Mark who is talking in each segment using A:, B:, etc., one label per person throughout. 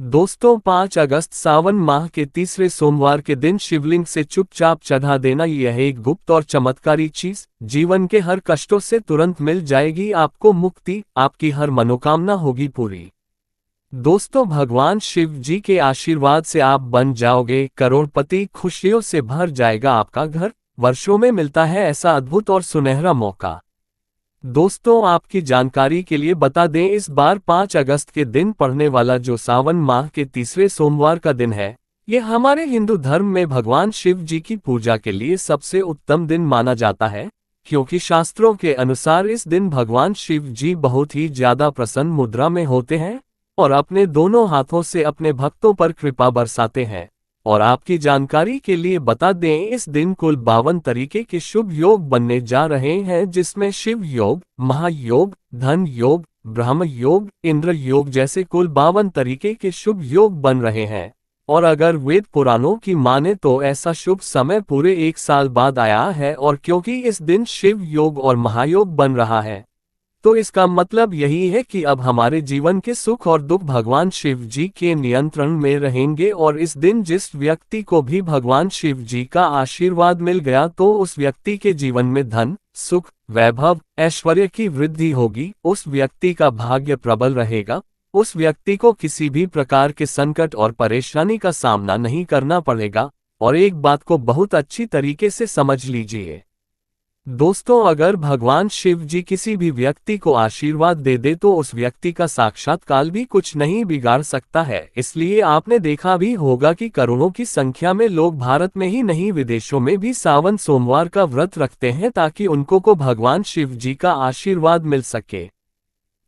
A: दोस्तों 5 अगस्त सावन माह के तीसरे सोमवार के दिन शिवलिंग से चुपचाप चढ़ा देना यह एक गुप्त और चमत्कारी चीज जीवन के हर कष्टों से तुरंत मिल जाएगी आपको मुक्ति, आपकी हर मनोकामना होगी पूरी। दोस्तों भगवान शिव जी के आशीर्वाद से आप बन जाओगे करोड़पति, खुशियों से भर जाएगा आपका घर। वर्षों में मिलता है ऐसा अद्भुत और सुनहरा मौका। दोस्तों आपकी जानकारी के लिए बता दें, इस बार 5 अगस्त के दिन पड़ने वाला जो सावन माह के तीसरे सोमवार का दिन है, ये हमारे हिंदू धर्म में भगवान शिव जी की पूजा के लिए सबसे उत्तम दिन माना जाता है, क्योंकि शास्त्रों के अनुसार इस दिन भगवान शिव जी बहुत ही ज्यादा प्रसन्न मुद्रा में होते हैं और अपने दोनों हाथों से अपने भक्तों पर कृपा बरसाते हैं। और आपकी जानकारी के लिए बता दें, इस दिन कुल 52 तरीके के शुभ योग बनने जा रहे हैं, जिसमें शिव योग, महायोग, धन योग, ब्रह्म योग, इंद्र योग जैसे कुल 52 तरीके के शुभ योग बन रहे हैं। और अगर वेद पुराणों की माने तो ऐसा शुभ समय पूरे 1 साल बाद आया है, और क्योंकि इस दिन शिव योग और महायोग बन रहा है तो इसका मतलब यही है कि अब हमारे जीवन के सुख और दुख भगवान शिव जी के नियंत्रण में रहेंगे। और इस दिन जिस व्यक्ति को भी भगवान शिव जी का आशीर्वाद मिल गया तो उस व्यक्ति के जीवन में धन, सुख, वैभव, ऐश्वर्य की वृद्धि होगी। उस व्यक्ति का भाग्य प्रबल रहेगा। उस व्यक्ति को किसी भी प्रकार के संकट और परेशानी का सामना नहीं करना पड़ेगा। और एक बात को बहुत अच्छी तरीके से समझ लीजिए दोस्तों, अगर भगवान शिव जी किसी भी व्यक्ति को आशीर्वाद दे दे तो उस व्यक्ति का साक्षात काल भी कुछ नहीं बिगाड़ सकता है। इसलिए आपने देखा भी होगा कि करोड़ों की संख्या में लोग भारत में ही नहीं विदेशों में भी सावन सोमवार का व्रत रखते हैं ताकि उनको को भगवान शिव जी का आशीर्वाद मिल सके।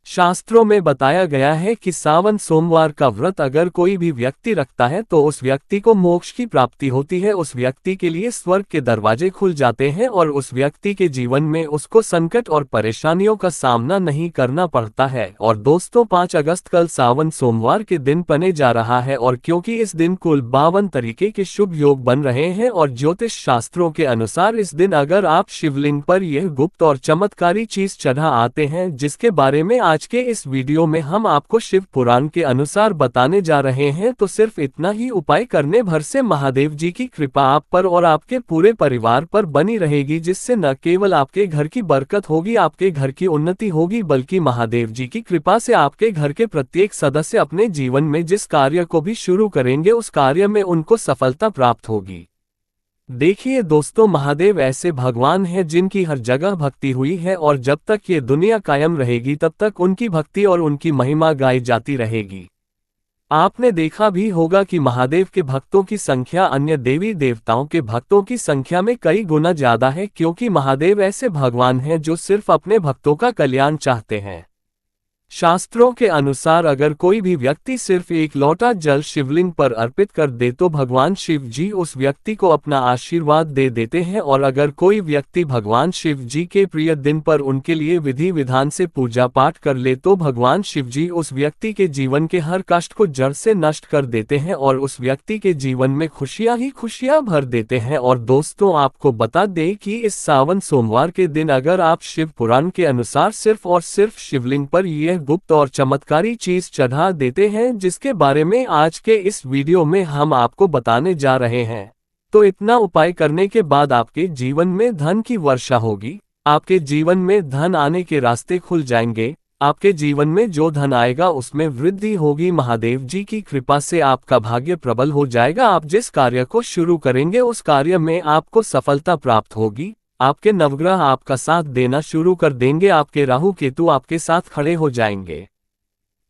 A: शास्त्रों में बताया गया है कि सावन सोमवार का व्रत अगर कोई भी व्यक्ति रखता है तो उस व्यक्ति को मोक्ष की प्राप्ति होती है, उस व्यक्ति के लिए स्वर्ग के दरवाजे खुल जाते हैं और उस व्यक्ति के जीवन में उसको संकट और परेशानियों का सामना नहीं करना पड़ता है। और दोस्तों 5 अगस्त कल सावन सोमवार के दिन पने जा रहा है, और क्योंकि इस दिन कुल 52 तरीके के शुभ योग बन रहे हैं और ज्योतिष शास्त्रों के अनुसार इस दिन अगर आप शिवलिंग पर यह गुप्त और चमत्कारी चीज चढ़ा आते हैं, जिसके बारे में आज के इस वीडियो में हम आपको शिव पुराण के अनुसार बताने जा रहे हैं, तो सिर्फ इतना ही उपाय करने भर से महादेव जी की कृपा आप पर और आपके पूरे परिवार पर बनी रहेगी, जिससे न केवल आपके घर की बरकत होगी, आपके घर की उन्नति होगी, बल्कि महादेव जी की कृपा से आपके घर के प्रत्येक सदस्य अपने जीवन में जिस कार्य को भी शुरू करेंगे उस कार्य में उनको सफलता प्राप्त होगी। देखिए दोस्तों, महादेव ऐसे भगवान हैं जिनकी हर जगह भक्ति हुई है और जब तक ये दुनिया कायम रहेगी तब तक उनकी भक्ति और उनकी महिमा गाई जाती रहेगी। आपने देखा भी होगा कि महादेव के भक्तों की संख्या अन्य देवी देवताओं के भक्तों की संख्या में कई गुना ज्यादा है, क्योंकि महादेव ऐसे भगवान हैं जो सिर्फ अपने भक्तों का कल्याण चाहते हैं। शास्त्रों के अनुसार अगर कोई भी व्यक्ति सिर्फ एक लोटा जल शिवलिंग पर अर्पित कर दे तो भगवान शिव जी उस व्यक्ति को अपना आशीर्वाद दे देते हैं। और अगर कोई व्यक्ति भगवान शिव जी के प्रिय दिन पर उनके लिए विधि विधान से पूजा पाठ कर ले तो भगवान शिव जी उस व्यक्ति के जीवन के हर कष्ट को जड़ से नष्ट कर देते हैं और उस व्यक्ति के जीवन में खुशियां ही खुशियां भर देते हैं। और दोस्तों आपको बता दें कि इस सावन सोमवार के दिन अगर आप शिव पुराण के अनुसार सिर्फ और सिर्फ शिवलिंग पर यह गुप्त और चमत्कारी चीज चढ़ा देते हैं, जिसके बारे में आज के इस वीडियो में हम आपको बताने जा रहे हैं, तो इतना उपाय करने के बाद आपके जीवन में धन की वर्षा होगी। आपके जीवन में धन आने के रास्ते खुल जाएंगे। आपके जीवन में जो धन आएगा उसमें वृद्धि होगी। महादेव जी की कृपा से आपका भाग्य प्रबल हो जाएगा। आप जिस कार्य को शुरू करेंगे उस कार्य में आपको सफलता प्राप्त होगी। आपके नवग्रह आपका साथ देना शुरू कर देंगे। आपके राहु केतु आपके साथ खड़े हो जाएंगे।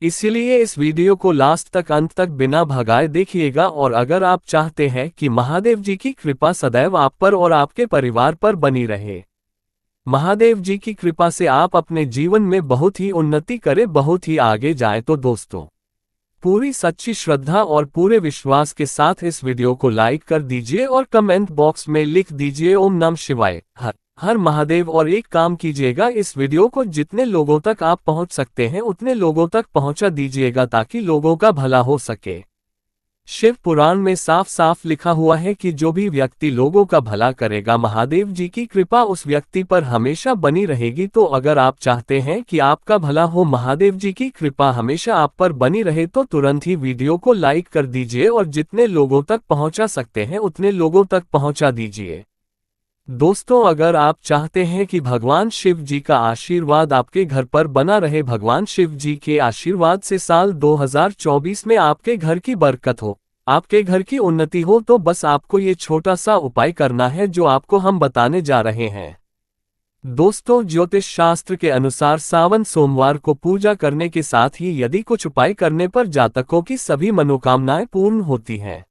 A: इसीलिए इस वीडियो को लास्ट तक अंत तक बिना भगाए देखिएगा। और अगर आप चाहते हैं कि महादेव जी की कृपा सदैव आप पर और आपके परिवार पर बनी रहे, महादेव जी की कृपा से आप अपने जीवन में बहुत ही उन्नति करें, बहुत ही आगे जाए, तो दोस्तों पूरी सच्ची श्रद्धा और पूरे विश्वास के साथ इस वीडियो को लाइक कर दीजिए और कमेंट बॉक्स में लिख दीजिए ओम नमः शिवाय, हर हर महादेव। और एक काम कीजिएगा, इस वीडियो को जितने लोगों तक आप पहुंच सकते हैं उतने लोगों तक पहुंचा दीजिएगा ताकि लोगों का भला हो सके। शिव पुराण में साफ साफ लिखा हुआ है कि जो भी व्यक्ति लोगों का भला करेगा, महादेव जी की कृपा उस व्यक्ति पर हमेशा बनी रहेगी। तो अगर आप चाहते हैं कि आपका भला हो, महादेव जी की कृपा हमेशा आप पर बनी रहे, तो तुरंत ही वीडियो को लाइक कर दीजिए और जितने लोगों तक पहुंचा सकते हैं उतने लोगों तक पहुंचा दीजिए। दोस्तों, अगर आप चाहते हैं कि भगवान शिव जी का आशीर्वाद आपके घर पर बना रहे, भगवान शिव जी के आशीर्वाद से साल 2024 में आपके घर की बरकत हो, आपके घर की उन्नति हो, तो बस आपको ये छोटा सा उपाय करना है जो आपको हम बताने जा रहे हैं। दोस्तों, ज्योतिष शास्त्र के अनुसार सावन सोमवार को पूजा करने के साथ ही यदि कुछ उपाय करने पर जातकों की सभी मनोकामनाएं पूर्ण होती हैं।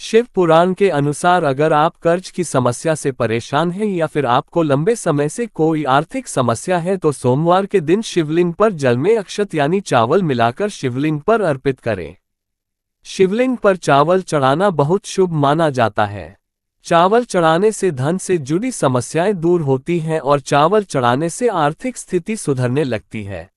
A: शिव पुराण के अनुसार अगर आप कर्ज की समस्या से परेशान हैं या फिर आपको लंबे समय से कोई आर्थिक समस्या है, तो सोमवार के दिन शिवलिंग पर जल में अक्षत यानी चावल मिलाकर शिवलिंग पर अर्पित करें। शिवलिंग पर चावल चढ़ाना बहुत शुभ माना जाता है। चावल चढ़ाने से धन से जुड़ी समस्याएं दूर होती हैं और चावल चढ़ाने से आर्थिक स्थिति सुधरने लगती है।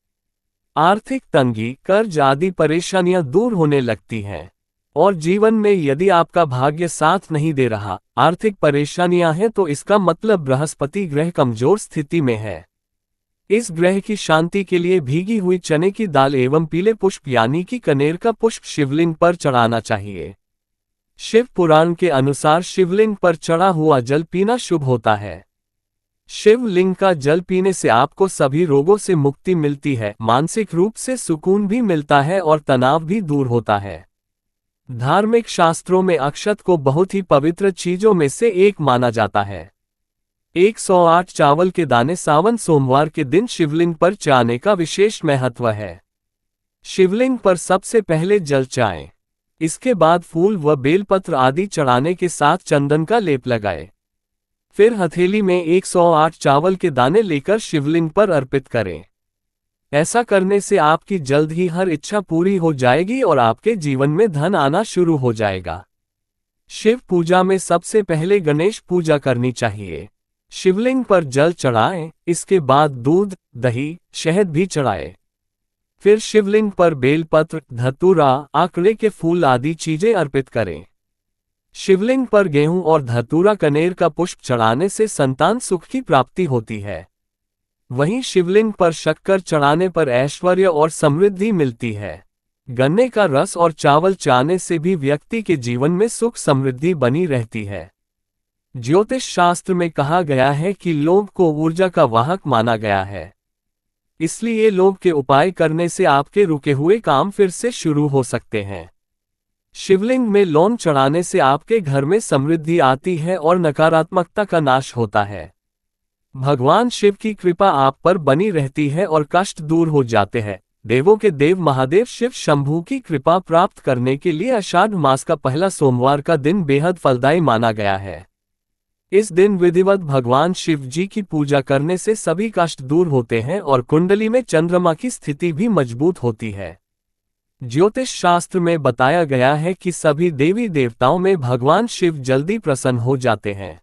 A: आर्थिक तंगी, कर्ज आदि परेशानियां दूर होने लगती हैं। और जीवन में यदि आपका भाग्य साथ नहीं दे रहा, आर्थिक परेशानियां हैं, तो इसका मतलब बृहस्पति ग्रह कमजोर स्थिति में है। इस ग्रह की शांति के लिए भीगी हुई चने की दाल एवं पीले पुष्प यानी कि कनेर का पुष्प शिवलिंग पर चढ़ाना चाहिए। शिव पुराण के अनुसार शिवलिंग पर चढ़ा हुआ जल पीना शुभ होता है। शिवलिंग का जल पीने से आपको सभी रोगों से मुक्ति मिलती है, मानसिक रूप से सुकून भी मिलता है और तनाव भी दूर होता है। धार्मिक शास्त्रों में अक्षत को बहुत ही पवित्र चीजों में से एक माना जाता है। 108 चावल के दाने सावन सोमवार के दिन शिवलिंग पर चढ़ाने का विशेष महत्व है। शिवलिंग पर सबसे पहले जल चढ़ाएं, इसके बाद फूल व बेलपत्र आदि चढ़ाने के साथ चंदन का लेप लगाएं। फिर हथेली में 108 चावल के दाने लेकर शिवलिंग पर अर्पित करें। ऐसा करने से आपकी जल्द ही हर इच्छा पूरी हो जाएगी और आपके जीवन में धन आना शुरू हो जाएगा। शिव पूजा में सबसे पहले गणेश पूजा करनी चाहिए। शिवलिंग पर जल चढ़ाएं, इसके बाद दूध, दही, शहद भी चढ़ाएं। फिर शिवलिंग पर बेलपत्र, धतूरा, आंकड़े के फूल आदि चीजें अर्पित करें। शिवलिंग पर गेहूं और धतूरा कनेर का पुष्प चढ़ाने से संतान सुख की प्राप्ति होती है। वहीं शिवलिंग पर शक्कर चढ़ाने पर ऐश्वर्य और समृद्धि मिलती है। गन्ने का रस और चावल चढ़ाने से भी व्यक्ति के जीवन में सुख समृद्धि बनी रहती है। ज्योतिष शास्त्र में कहा गया है कि लोभ को ऊर्जा का वाहक माना गया है, इसलिए लोभ के उपाय करने से आपके रुके हुए काम फिर से शुरू हो सकते हैं। शिवलिंग में लौंग चढ़ाने से आपके घर में समृद्धि आती है और नकारात्मकता का नाश होता है। भगवान शिव की कृपा आप पर बनी रहती है और कष्ट दूर हो जाते हैं। देवों के देव महादेव शिव शंभू की कृपा प्राप्त करने के लिए आषाढ़ मास का पहला सोमवार का दिन बेहद फलदायी माना गया है। इस दिन विधिवत भगवान शिव जी की पूजा करने से सभी कष्ट दूर होते हैं और कुंडली में चंद्रमा की स्थिति भी मजबूत होती है। ज्योतिष शास्त्र में बताया गया है कि सभी देवी देवताओं में भगवान शिव जल्दी प्रसन्न हो जाते हैं,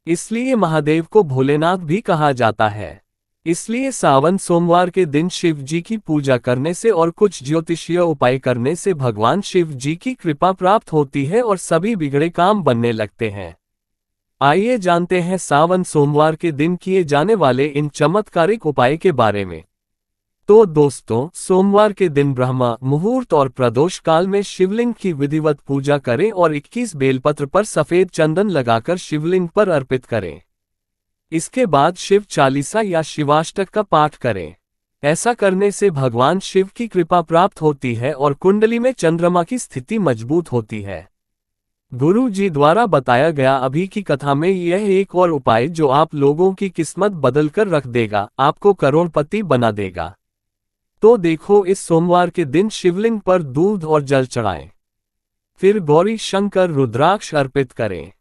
A: इसलिए महादेव को भोलेनाथ भी कहा जाता है। इसलिए सावन सोमवार के दिन शिव जी की पूजा करने से और कुछ ज्योतिषीय उपाय करने से भगवान शिव जी की कृपा प्राप्त होती है और सभी बिगड़े काम बनने लगते हैं। आइए जानते हैं सावन सोमवार के दिन किए जाने वाले इन चमत्कारिक उपाय के बारे में। तो दोस्तों, सोमवार के दिन ब्रह्म मुहूर्त और प्रदोष काल में शिवलिंग की विधिवत पूजा करें और 21 बेलपत्र पर सफेद चंदन लगाकर शिवलिंग पर अर्पित करें। इसके बाद शिव चालीसा या शिवाष्टक का पाठ करें। ऐसा करने से भगवान शिव की कृपा प्राप्त होती है और कुंडली में चंद्रमा की स्थिति मजबूत होती है। गुरु जी द्वारा बताया गया अभी की कथा में यह एक और उपाय जो आप लोगों की किस्मत बदलकर रख देगा, आपको करोड़पति बना देगा। तो देखो, इस सोमवार के दिन शिवलिंग पर दूध और जल चढ़ाएं। फिर गौरी शंकर रुद्राक्ष अर्पित करें।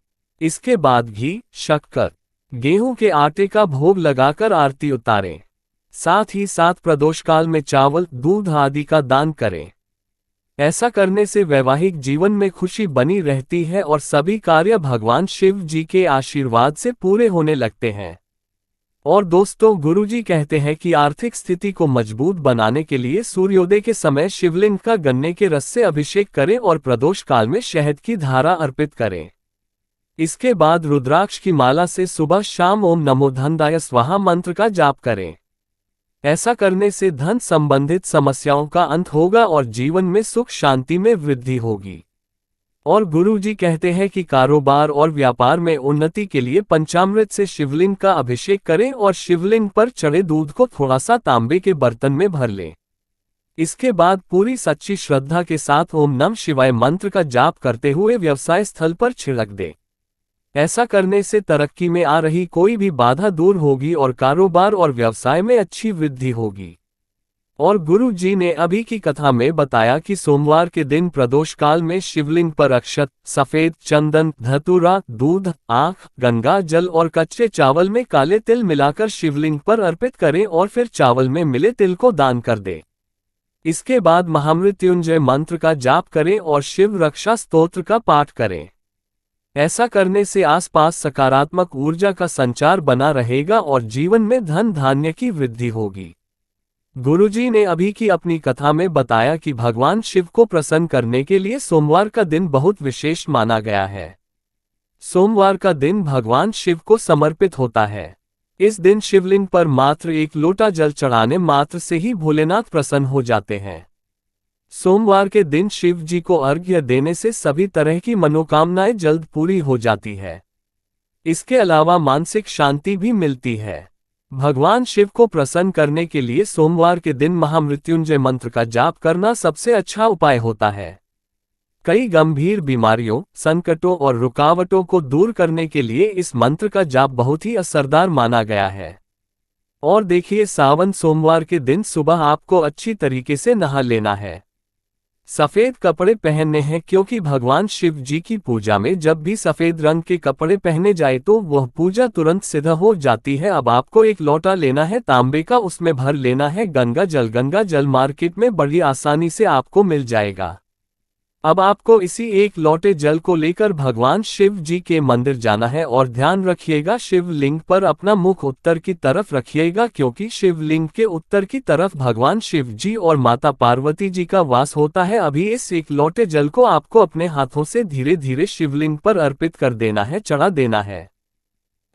A: इसके बाद घी, शक्कर, गेहूं के आटे का भोग लगाकर आरती उतारें। साथ ही साथ प्रदोष काल में चावल, दूध आदि का दान करें। ऐसा करने से वैवाहिक जीवन में खुशी बनी रहती है और सभी कार्य भगवान शिव जी के आशीर्वाद से पूरे होने लगते हैं। और दोस्तों, गुरुजी कहते हैं कि आर्थिक स्थिति को मजबूत बनाने के लिए सूर्योदय के समय शिवलिंग का गन्ने के रस से अभिषेक करें और प्रदोष काल में शहद की धारा अर्पित करें। इसके बाद रुद्राक्ष की माला से सुबह शाम ओम नमो धनदाय स्वाहा मंत्र का जाप करें। ऐसा करने से धन संबंधित समस्याओं का अंत होगा और जीवन में सुख शांति में वृद्धि होगी। और गुरुजी कहते हैं कि कारोबार और व्यापार में उन्नति के लिए पंचामृत से शिवलिंग का अभिषेक करें और शिवलिंग पर चढ़े दूध को थोड़ा सा तांबे के बर्तन में भर लें। इसके बाद पूरी सच्ची श्रद्धा के साथ ओम नमः शिवाय मंत्र का जाप करते हुए व्यवसाय स्थल पर छिड़क दें। ऐसा करने से तरक्की में आ रही कोई भी बाधा दूर होगी और कारोबार और व्यवसाय में अच्छी वृद्धि होगी। और गुरु जी ने अभी की कथा में बताया कि सोमवार के दिन प्रदोष काल में शिवलिंग पर अक्षत, सफेद चंदन, धतूरा, दूध, आंख, गंगा जल और कच्चे चावल में काले तिल मिलाकर शिवलिंग पर अर्पित करें और फिर चावल में मिले तिल को दान कर दें। इसके बाद महामृत्युंजय मंत्र का जाप करें और शिव रक्षा स्तोत्र का पाठ करें। ऐसा करने से आसपास सकारात्मक ऊर्जा का संचार बना रहेगा और जीवन में धन धान्य की वृद्धि होगी। गुरुजी ने अभी की अपनी कथा में बताया कि भगवान शिव को प्रसन्न करने के लिए सोमवार का दिन बहुत विशेष माना गया है। सोमवार का दिन भगवान शिव को समर्पित होता है। इस दिन शिवलिंग पर मात्र एक लोटा जल चढ़ाने मात्र से ही भोलेनाथ प्रसन्न हो जाते हैं। सोमवार के दिन शिव जी को अर्घ्य देने से सभी तरह की मनोकामनाएं जल्द पूरी हो जाती है। इसके अलावा मानसिक शांति भी मिलती है। भगवान शिव को प्रसन्न करने के लिए सोमवार के दिन महामृत्युंजय मंत्र का जाप करना सबसे अच्छा उपाय होता है। कई गंभीर बीमारियों, संकटों और रुकावटों को दूर करने के लिए इस मंत्र का जाप बहुत ही असरदार माना गया है। और देखिए, सावन सोमवार के दिन सुबह आपको अच्छी तरीके से नहा लेना है। सफेद कपड़े पहनने हैं, क्योंकि भगवान शिव जी की पूजा में जब भी सफेद रंग के कपड़े पहने जाए तो वह पूजा तुरंत सिद्ध हो जाती है। अब आपको एक लोटा लेना है तांबे का, उसमें भर लेना है गंगा जल। गंगा जल मार्केट में बड़ी आसानी से आपको मिल जाएगा। अब आपको इसी एक लोटे जल को लेकर भगवान शिव जी के मंदिर जाना है और ध्यान रखिएगा, शिवलिंग पर अपना मुख उत्तर की तरफ रखिएगा, क्योंकि शिवलिंग के उत्तर की तरफ भगवान शिव जी और माता पार्वती जी का वास होता है। अभी इस एक लोटे जल को आपको अपने हाथों से धीरे धीरे शिवलिंग पर अर्पित कर देना है, चढ़ा देना है।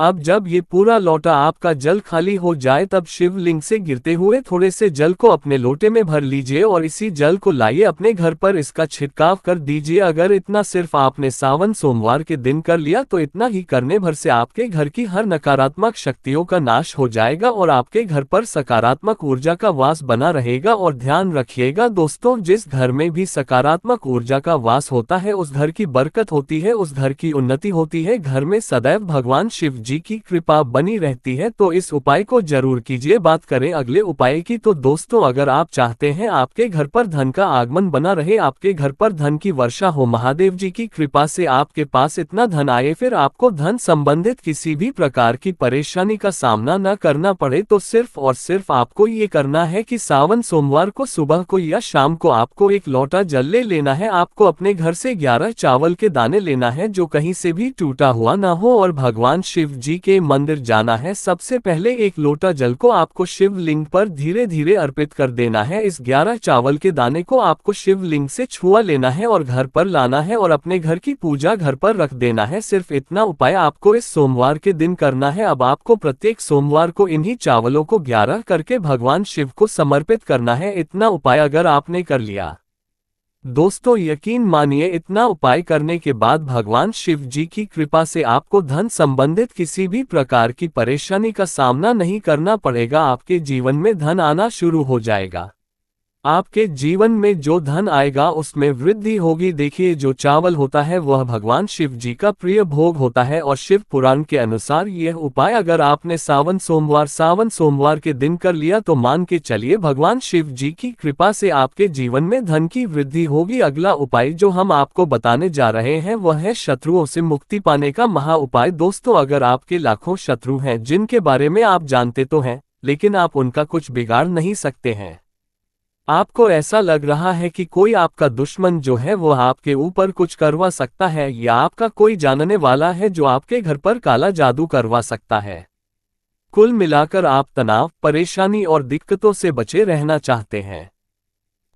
A: अब जब ये पूरा लोटा आपका जल खाली हो जाए तब शिवलिंग से गिरते हुए थोड़े से जल को अपने लोटे में भर लीजिए और इसी जल को लाइए अपने घर पर, इसका छिड़काव कर दीजिए। अगर इतना सिर्फ आपने सावन सोमवार के दिन कर लिया तो इतना ही करने भर से आपके घर की हर नकारात्मक शक्तियों का नाश हो जाएगा और आपके घर पर सकारात्मक ऊर्जा का वास बना रहेगा। और ध्यान रखिएगा दोस्तों, जिस घर में भी सकारात्मक ऊर्जा का वास होता है उस घर की बरकत होती है, उस घर की उन्नति होती है, घर में सदैव भगवान शिव जी की कृपा बनी रहती है। तो इस उपाय को जरूर कीजिए। बात करें अगले उपाय की तो दोस्तों, अगर आप चाहते हैं आपके घर पर धन का आगमन बना रहे, आपके घर पर धन की वर्षा हो, महादेव जी की कृपा से आपके पास इतना धन आए, फिर आपको धन संबंधित किसी भी प्रकार की परेशानी का सामना न करना पड़े, तो सिर्फ और सिर्फ आपको ये करना है कि सावन सोमवार को सुबह को या शाम को आपको एक लोटा जल ले लेना है। आपको अपने घर से 11 चावल के दाने लेना है जो कहीं से भी टूटा हुआ ना हो और भगवान शिव जी के मंदिर जाना है। सबसे पहले एक लोटा जल को आपको शिवलिंग पर धीरे धीरे अर्पित कर देना है। इस 11 चावल के दाने को आपको शिवलिंग से छुआ लेना है और घर पर लाना है और अपने घर की पूजा घर पर रख देना है। सिर्फ इतना उपाय आपको इस सोमवार के दिन करना है। अब आपको प्रत्येक सोमवार को इन्हीं चावलों को 11 करके भगवान शिव को समर्पित करना है। इतना उपाय अगर आपने कर लिया दोस्तों, यकीन मानिए, इतना उपाय करने के बाद भगवान शिव जी की कृपा से आपको धन संबंधित किसी भी प्रकार की परेशानी का सामना नहीं करना पड़ेगा। आपके जीवन में धन आना शुरू हो जाएगा। आपके जीवन में जो धन आएगा उसमें वृद्धि होगी। देखिए, जो चावल होता है वह भगवान शिव जी का प्रिय भोग होता है और शिव पुराण के अनुसार यह उपाय अगर आपने सावन सोमवार के दिन कर लिया तो मान के चलिए भगवान शिव जी की कृपा से आपके जीवन में धन की वृद्धि होगी। अगला उपाय जो हम आपको बताने जा रहे हैं वह है शत्रुओं से मुक्ति पाने का महा उपाय। दोस्तों, अगर आपके लाखों शत्रु हैं जिनके बारे में आप जानते तो हैं, लेकिन आप उनका कुछ बिगाड़ नहीं सकते हैं, आपको ऐसा लग रहा है कि कोई आपका दुश्मन जो है वह आपके ऊपर कुछ करवा सकता है, या आपका कोई जानने वाला है जो आपके घर पर काला जादू करवा सकता है, कुल मिलाकर आप तनाव, परेशानी और दिक्कतों से बचे रहना चाहते हैं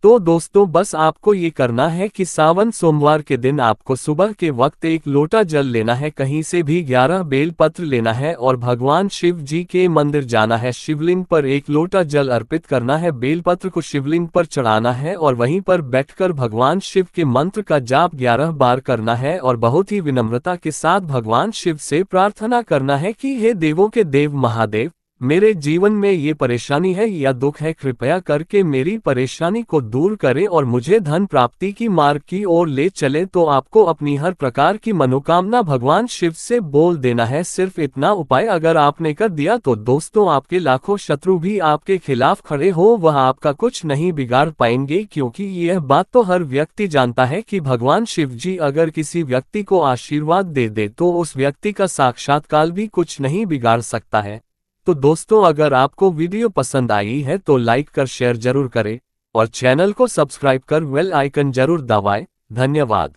A: तो दोस्तों बस आपको ये करना है कि सावन सोमवार के दिन आपको सुबह के वक्त एक लोटा जल लेना है, कहीं से भी 11 बेल पत्र लेना है और भगवान शिव जी के मंदिर जाना है। शिवलिंग पर एक लोटा जल अर्पित करना है, बेलपत्र को शिवलिंग पर चढ़ाना है और वहीं पर बैठकर भगवान शिव के मंत्र का जाप 11 बार करना है और बहुत ही विनम्रता के साथ भगवान शिव से प्रार्थना करना है कि हे देवों के देव महादेव, मेरे जीवन में ये परेशानी है या दुख है, कृपया करके मेरी परेशानी को दूर करें और मुझे धन प्राप्ति की मार्ग की ओर ले चले। तो आपको अपनी हर प्रकार की मनोकामना भगवान शिव से बोल देना है। सिर्फ इतना उपाय अगर आपने कर दिया तो दोस्तों आपके लाखों शत्रु भी आपके खिलाफ खड़े हो वह आपका कुछ नहीं बिगाड़ पाएंगे, क्योंकि यह बात तो हर व्यक्ति जानता है कि भगवान शिव जी अगर किसी व्यक्ति को आशीर्वाद दे दे तो उस व्यक्ति का साक्षात्कार भी कुछ नहीं बिगाड़ सकता है। तो दोस्तों अगर आपको वीडियो पसंद आई है तो लाइक कर शेयर जरूर करें और चैनल को सब्सक्राइब कर बेल आइकन जरूर दबाएं। धन्यवाद।